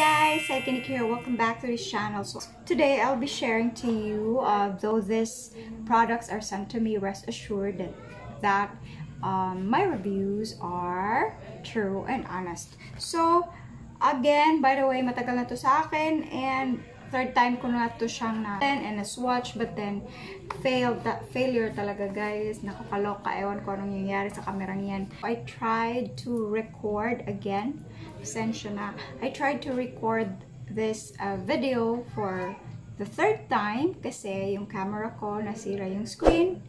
guys, Thankyou here. Welcome back to this channel. So today I'll be sharing to you, though these products are sent to me, rest assured that my reviews are true and honest. So again, by the way, matagal na to sa akin and third time ko na to siyang natin and a swatch, but then failure talaga guys. Nakakaloka, ewan ko anong nangyayari sa kamerang yan. I tried to record again. Pasensya na. I tried to record this video for the third time kasi yung camera ko nasira yung screen,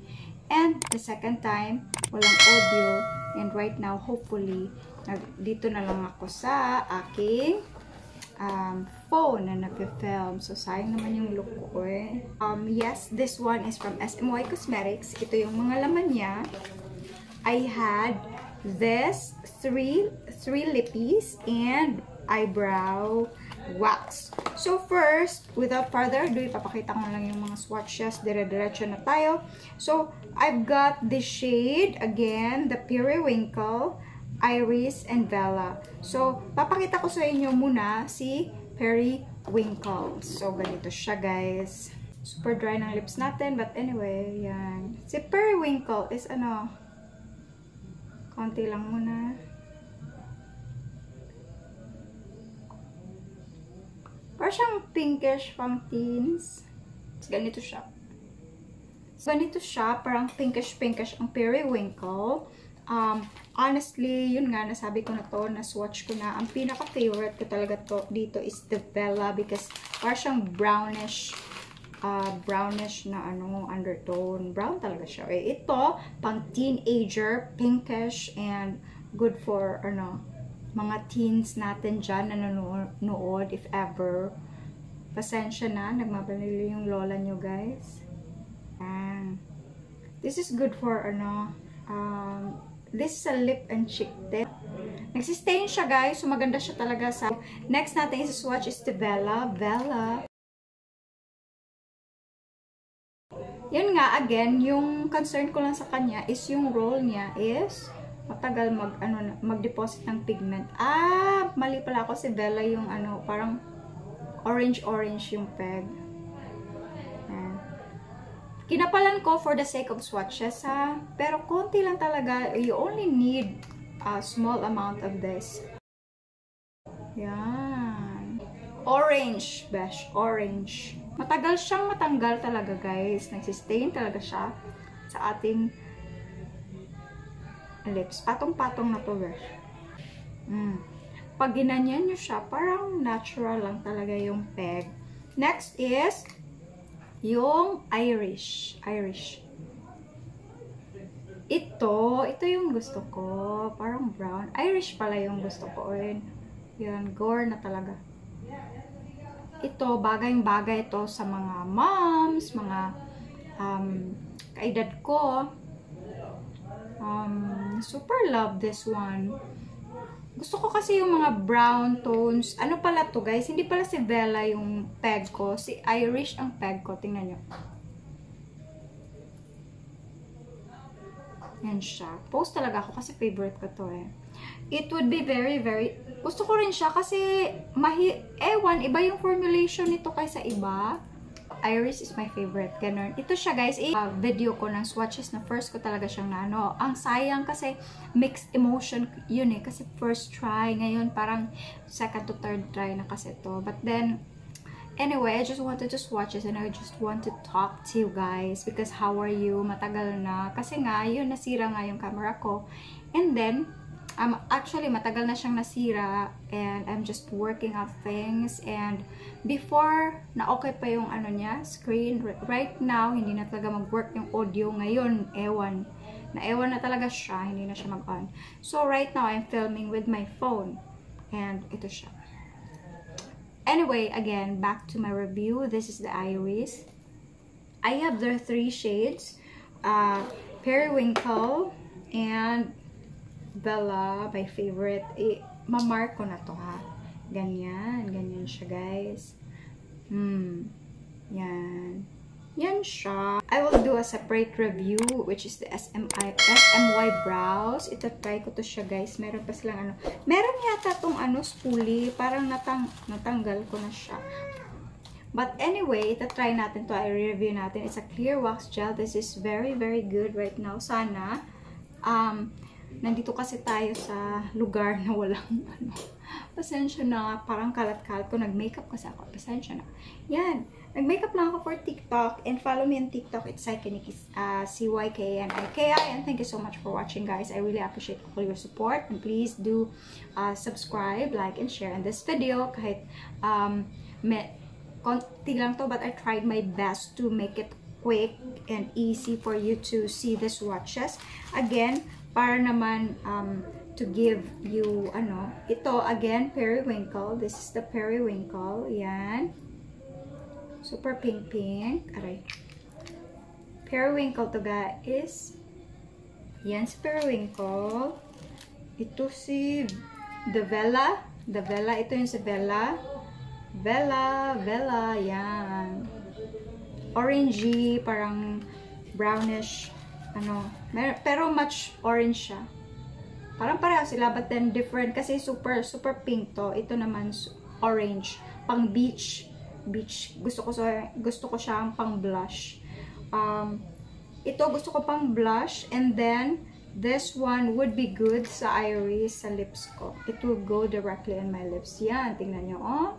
and the second time walang audio, and right now hopefully dito na lang ako sa aking phone na nag-film. So sayang naman yung look ko eh. Yes, this one is from SMY Cosmetics. Ito yung mga laman niya. I had this three lippies and eyebrow wax. So first, without further ado, ipapakita ko lang yung mga swatches. Dire-diretso na tayo. So I've got the shade again, the Periwinkle, Iris, and Bella. So papakita ko sa inyo muna si Periwinkle. So ganito siya guys. Super dry ng lips natin, but anyway, yan. Si Periwinkle is ano, konti lang muna. Parang siyang pinkish pang teens. Ganito siya. Ganito siya, parang pinkish ang Periwinkle. Honestly, yun nga, nasabi ko na to, na-swatch ko na. Ang pinaka-favorite ko talaga to dito is the Bella because parang siyang brownish na ano, undertone. Brown talaga siya. Eh, ito, pang teenager, pinkish, and good for, ano, mga teens natin dyan na nanonood, if ever. Pasensya na, nagmapanili yung lola nyo, guys. And this is good for, ano, this is a lip and cheek tint. Nagsistain siya, guys. So, maganda siya talaga sa... Next natin is swatch is the Bella. Yun nga, again, yung concern ko lang sa kanya is yung roll niya is matagal mag-deposit ng pigment. Mali pala ako, si Bella yung ano, parang orange yung peg. Ayan. Kinapalan ko for the sake of swatches, ha? Pero konti lang talaga. You only need a small amount of this. Yan. Orange, besh. Orange. Matagal siyang matanggal talaga, guys. Nagsistain talaga siya sa ating lips. Patong-patong na to, besh. Pag ginanyan nyo siya, parang natural lang talaga yung peg. Next is yung Irish. Ito yung gusto ko. Parang brown. Irish pala yung gusto ko. Yan, gore na talaga. Ito, bagay-bagay ito sa mga moms, mga kaedad ko. Super love this one. Gusto ko kasi yung mga brown tones. Ano pala to guys? Hindi pala si Bella yung peg ko. Si Irish ang peg ko. Tingnan nyo. Yan siya. Post talaga ako kasi favorite ko to eh. It would be very, very... Gusto ko rin siya kasi ewan, iba yung formulation nito kaysa iba. Iris is my favorite. Ganun. Ito siya guys, video ko ng swatches na first ko talaga siyang nano. Ang sayang kasi mixed emotion yun eh. Kasi first try. Ngayon parang second to third try na kasi to. But then, anyway, I just wanted to swatch it and I just want to talk to you guys. Because how are you? Matagal na. Kasi nga, yun, nasira nga yung camera ko. And then, actually, matagal na siyang nasira and I'm just working out things, and before, na okay pa yung ano niya, screen. Right now, hindi na talaga mag-work yung audio. Ngayon, ewan na talaga siya, hindi na siya mag-on. So, right now, I'm filming with my phone and ito siya. Anyway, again, back to my review. This is the Iris. I have the 3 shades. Periwinkle and Bella, my favorite. Mamark ko na to, ha. Ganyan siya, guys. Yan. Yan siya. I will do a separate review, which is the SMY brows. Ito, try ko to siya, guys. Meron pa silang ano. Meron yata tong ano, spoolie. Parang natanggal ko na siya. But anyway, try natin to. I-review natin. It's a clear wax gel. This is very, very good right now. Sana, nandito kasi tayo sa lugar na walang, ano, pasensya na, parang kalat-kalat ko. Nag-makeup kasi ako. Pasensya na. Yan. Nag-makeup lang ako for TikTok. And follow me on TikTok. It's CYKNIKI. And thank you so much for watching, guys. I really appreciate all your support. And please do subscribe, like, and share in this video. Kahit konti lang to, but I tried my best to make it quick and easy for you to see the swatches. Again, para naman to give you, ano, ito, again, periwinkle. This is the periwinkle. Yan. Super pink. Aray. Periwinkle to, guys. Yan si periwinkle. Ito si the Vela. Ito yung si Vela. Vela. Yan. Orangey, parang brownish. Ano. Pero much orange siya. Parang pareho sila, but then different. Kasi super pink to. Ito naman orange. Pang beach. Gusto ko siyang pang blush. Ito gusto ko pang blush, and then this one would be good sa iris, sa lips ko. It will go directly on my lips. Yan, tingnan nyo, oh.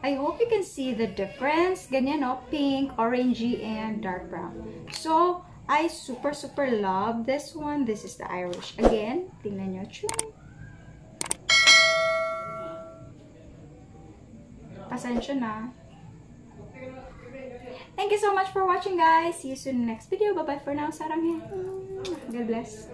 I hope you can see the difference. Ganyan, oh, pink, orangey, and dark brown. So, I super love this one. This is the iris. Again, tingnan nyo, chun. Pasensya na. Thank you so much for watching, guys. See you soon in the next video. Bye-bye for now. Sarang. God bless.